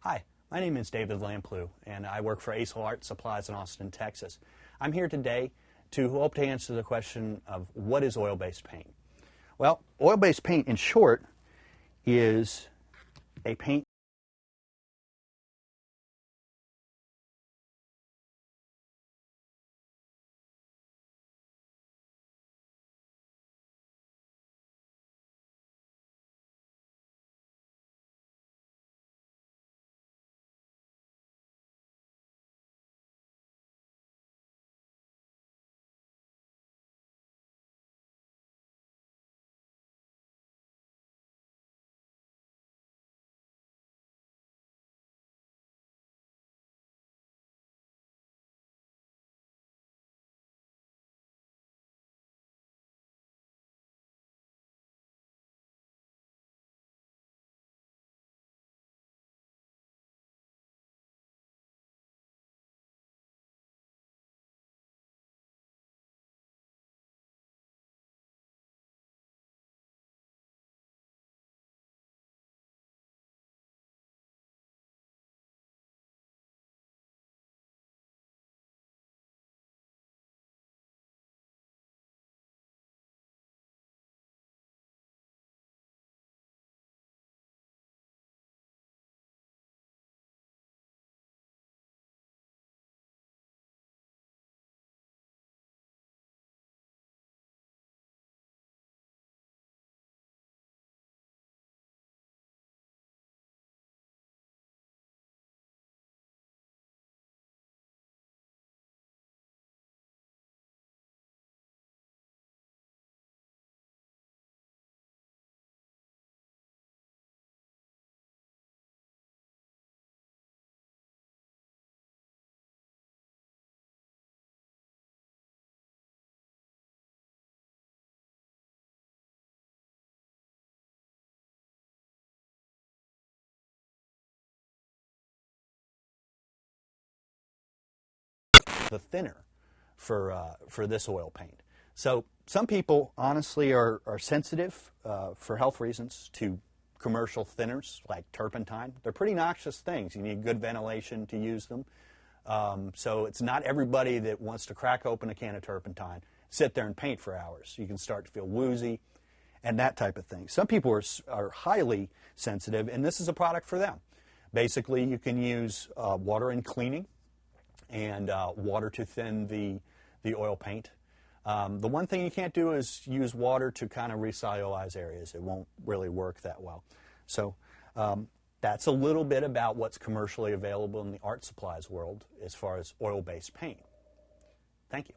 Hi, my name is David Lamplew, and I work for Acel Art Supplies in Austin, Texas. I'm here today to hope to answer the question of what is oil-based paint. Well, oil-based paint, in short, is a paint the thinner for this oil paint. So some people honestly are sensitive for health reasons to commercial thinners like turpentine. They're pretty noxious things. You need good ventilation to use them. So it's not everybody that wants to crack open a can of turpentine, sit there and paint for hours. You can start to feel woozy and that type of thing. Some people are highly sensitive, and this is a product for them. Basically, you can use water in cleaning and water to thin the oil paint. The one thing you can't do is use water to kind of recellularize areas. It won't really work that well. So that's a little bit about what's commercially available in the art supplies world as far as oil-based paint. Thank you.